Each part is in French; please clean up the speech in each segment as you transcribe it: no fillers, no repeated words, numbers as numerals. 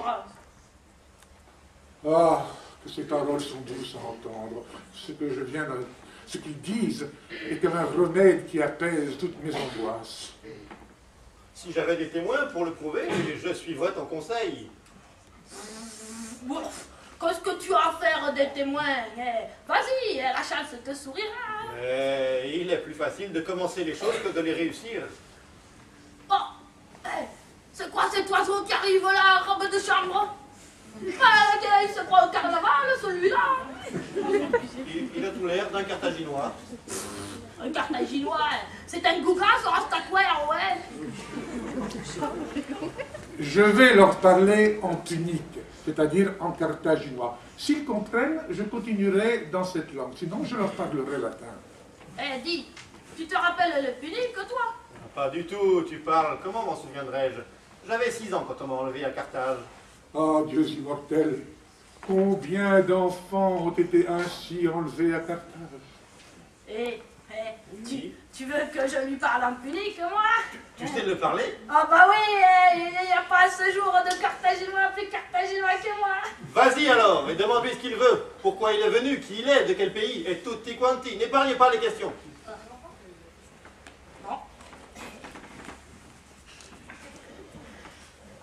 libre. Ah, que ces paroles sont douces à entendre. Ce qu'ils disent est comme un remède qui apaise toutes mes angoisses. Si j'avais des témoins pour le prouver, je suivrais ton conseil. Qu'est-ce que tu as à faire des témoins? Vas-y, la chance te sourira. Mais il est plus facile de commencer les choses que de les réussir. Oh, c'est quoi cet oiseau qui arrive là, robe de chambre? Il se croit au carnaval, celui-là. Il a tout l'air d'un Carthaginois. Un Carthaginois, c'est un gougas sur un statuaire, ouais. Je vais leur parler en punique, c'est-à-dire en carthaginois. S'ils comprennent, je continuerai dans cette langue, sinon je leur parlerai latin. Dis, tu te rappelles le punique, toi? Pas du tout, tu parles. Comment m'en souviendrais-je? J'avais 6 ans quand on m'a enlevé à Carthage. Ah, Dieu immortel, combien d'enfants ont été ainsi enlevés à Carthage? Tu veux que je lui parle en punique, moi? Tu sais le parler? Ah bah oui, il n'y a pas ce jour de Carthaginois plus Carthaginois que moi. Vas-y alors, et demande-lui ce qu'il veut. Pourquoi il est venu, qui il est, de quel pays, et tutti quanti. N'épargnez pas les questions. Non.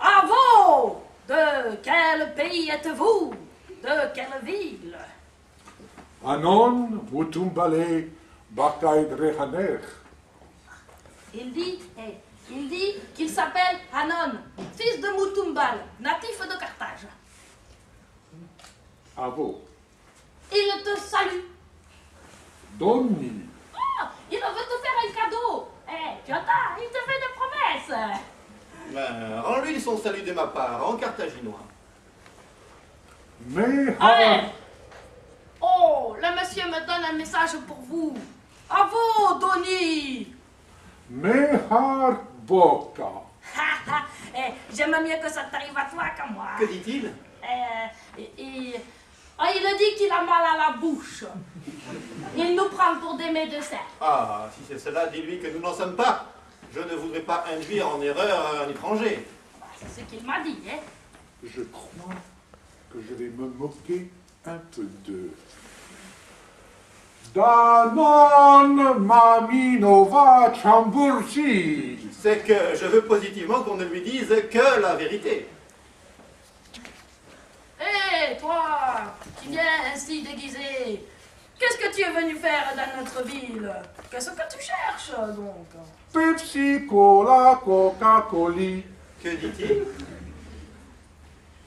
Ah vous, de quel pays êtes-vous? De quelle ville? Anon, Mutumbale, Bakaïd Rehaner. Il dit qu'il s'appelle Hanon, fils de Mutumbal, natif de Carthage. À vous. Il te salue. Donni. Ah, il veut te faire un cadeau. Tu attends, il te fait des promesses. Ben, rends-lui son salut de ma part, en carthaginois. Mais Oh, le monsieur me donne un message pour vous. À vous, Donny. Mehar Boka. J'aime mieux que ça t'arrive à toi qu'à moi. Que dit-il? Il a dit qu'il a mal à la bouche. Il nous prend pour des médecins. Ah, si c'est cela, dis-lui que nous n'en sommes pas. Je ne voudrais pas induire en erreur un étranger. C'est ce qu'il m'a dit, hein. Je crois que je vais me moquer un peu d'eux. Danon Maminova Chamburci. C'est que je veux positivement qu'on ne lui dise que la vérité. Toi, qui viens ainsi déguisé, qu'est-ce que tu es venu faire dans notre ville? Qu'est-ce que tu cherches, donc? Pepsi, Cola, Coca-Cola. Que dit-il?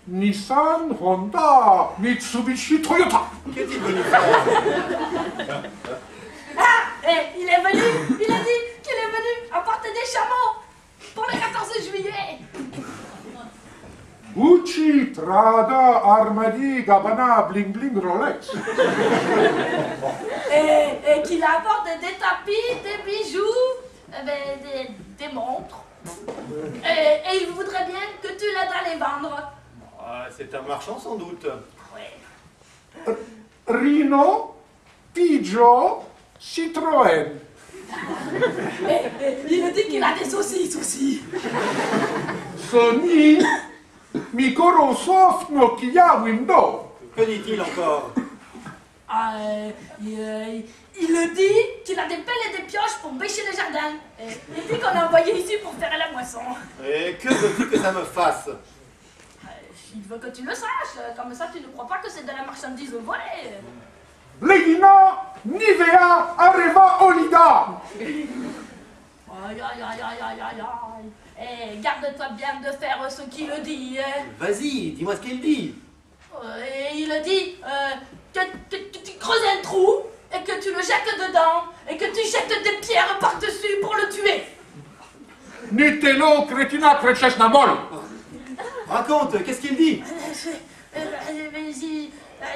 Nissan, Honda, Mitsubishi, Toyota. Qu'est-il venu faire? Il est venu, il a dit qu'il est venu apporter des chameaux pour le 14 juillet. Gucci, Prada, Armani, Gabbana, Bling Bling, Rolex. Et qu'il apporte des tapis, des bijoux, des montres. Et il voudrait bien que tu l'aides à les vendre. Ah, c'est un marchand sans doute. Ouais. Rino, Peugeot, Citroën. Il a dit qu'il a des saucisses aussi. Sony, Microsoft, Nokia, Windows. Que dit-il encore? Il a dit qu'il a des pelles et des pioches pour bêcher le jardin. Il dit qu'on l'a envoyé ici pour faire la moisson. Et que veux-tu que ça me fasse? Il veut que tu le saches, comme ça tu ne crois pas que c'est de la marchandise volée. Legina, Nivea, Areva, Olida. Aïe. Garde-toi bien de faire ce qu'il dit. Vas-y, dis-moi ce qu'il dit. Et il a dit que tu creuses un trou et que tu le jettes dedans et que tu jettes des pierres par-dessus pour le tuer. Nutello, Cretina, Crecesna, Mol. Raconte, qu'est-ce qu'il dit?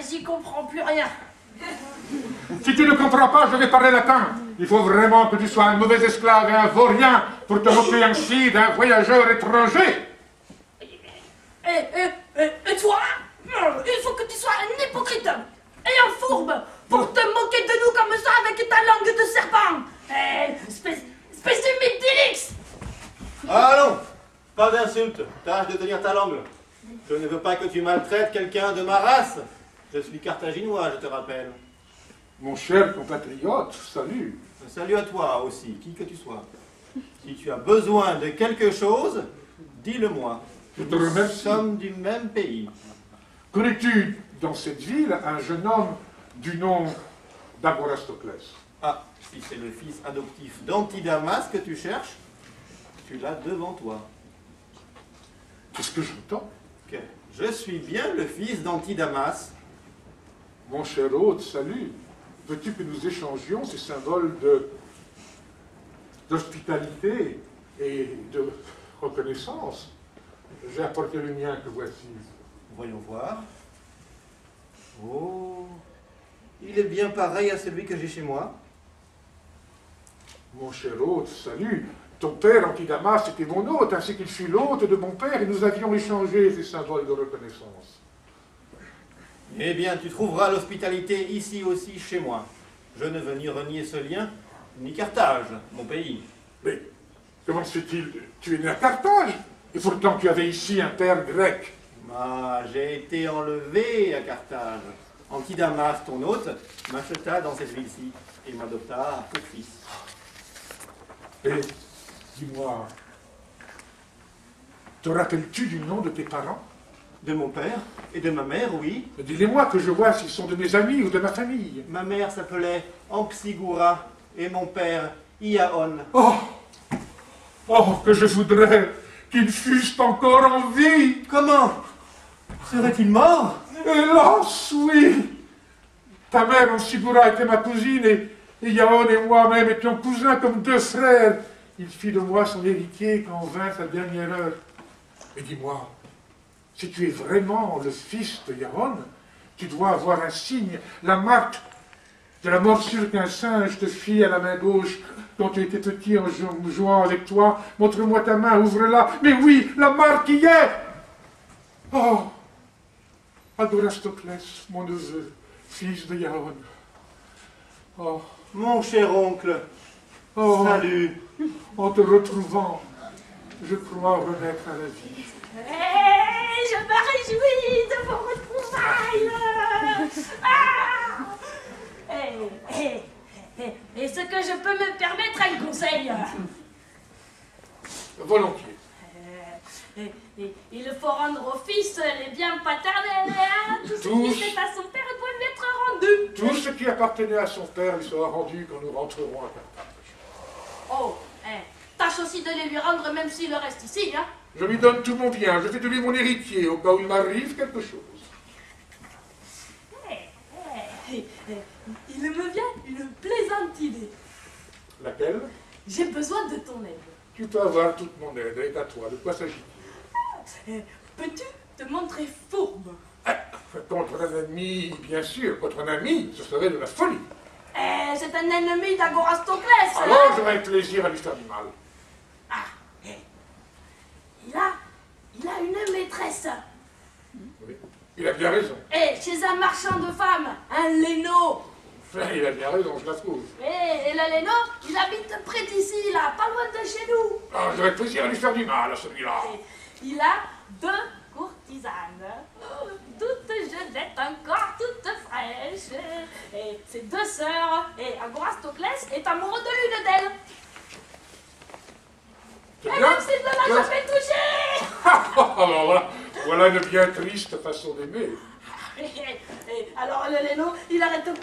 J'y comprends plus rien. Si tu ne comprends pas, je vais parler latin. Il faut vraiment que tu sois un mauvais esclave et un vaurien pour te moquer ainsi d'un voyageur étranger. Et toi, il faut que tu sois un hypocrite et un fourbe pour te moquer de nous comme ça avec ta langue de serpent. Espèce de Médélix. Allons, pas d'insulte. Tâche de tenir ta langue. Je ne veux pas que tu maltraites quelqu'un de ma race. Je suis carthaginois, je te rappelle. Mon cher compatriote, salut. Salut à toi aussi, qui que tu sois. Si tu as besoin de quelque chose, dis-le-moi. Je te Nous remercie. sommes du même pays. Connais-tu dans cette ville un jeune homme du nom d'Agorastoclès? Ah, si c'est le fils adoptif d'Antidamas que tu cherches, tu l'as devant toi. Qu'est-ce que j'entends? Que je suis bien le fils d'Antidamas. Mon cher hôte, salut. Veux-tu que nous échangions ces symboles d'hospitalité et de reconnaissance? J'ai apporté le mien que voici. Voyons voir. Oh, il est bien pareil à celui que j'ai chez moi. Mon cher hôte, salut. Ton père, Antidamas, était mon hôte, ainsi qu'il fut l'hôte de mon père, et nous avions échangé ces symboles de reconnaissance. Eh bien, tu trouveras l'hospitalité ici aussi chez moi. Je ne veux ni renier ce lien, ni Carthage, mon pays. Mais comment se fait-il? Tu es né à Carthage, et pourtant tu avais ici un père grec. Ah, j'ai été enlevé à Carthage. Antidamas, ton hôte, m'acheta dans cette ville-ci et m'adopta pour fils. Et, dis-moi, te rappelles-tu du nom de tes parents? De mon père et de ma mère, oui. Dis-les-moi que je vois s'ils sont de mes amis ou de ma famille. Ma mère s'appelait Ampsigura et mon père Iaon. Oh, oh, que je voudrais qu'ils fussent encore en vie. Comment? Serait-il mort? Hélas, oui. Ta mère, Ansigura, était ma cousine, et Yaon et moi-même étions cousins comme deux frères. Il fit de moi son héritier quand vint sa dernière heure. Mais dis-moi, si tu es vraiment le fils de Yaon, tu dois avoir un signe, la marque de la morsure qu'un singe te fit à la main gauche quand tu étais petit en jouant avec toi. Montre-moi ta main, ouvre-la. Mais oui, la marque y est. Oh, Agorastoclès, mon neveu, fils de Yaon. Oh, Mon cher oncle, oh, salut. en te retrouvant, je crois renaître à la vie. Je me réjouis de vos retrouvailles. Est-ce que je peux me permettre un conseil? Volontiers. Il faut rendre au fils les biens paternels, hein? Tout ce qui est à son père doit lui être rendu. Tout ce qui appartenait à son père lui sera rendu quand nous rentrerons à Carthage. Oh, tâche aussi de les lui rendre même s'il reste ici, hein? Je lui donne tout mon bien, je fais de lui mon héritier au cas où il m'arrive quelque chose. Il me vient une plaisante idée. Laquelle? J'ai besoin de ton aide. Tu peux avoir toute mon aide, et à toi, de quoi s'agit-il? Peux-tu te montrer fourbe? Contre un ennemi, bien sûr, contre un ami, ce serait de la folie. C'est un ennemi d'Agorastoclès. Alors j'aurai plaisir à lui faire du mal. Il a une maîtresse. Oui, il a bien raison. Chez un marchand de femmes, un Léno. Il a bien raison, je la trouve. Et le Léno, il habite près d'ici, là, pas loin de chez nous. Ah, j'aurais plaisir à lui faire du mal à celui-là. Il a 2 courtisanes, toutes jeunettes encore, toutes fraîches. Et ses 2 sœurs, et Agorastoclès est amoureux de l'une d'elles. C'est Et bien. même s'il ne l'a jamais touchée. Alors voilà une bien triste façon d'aimer. Alors le Léno, il arrête pas.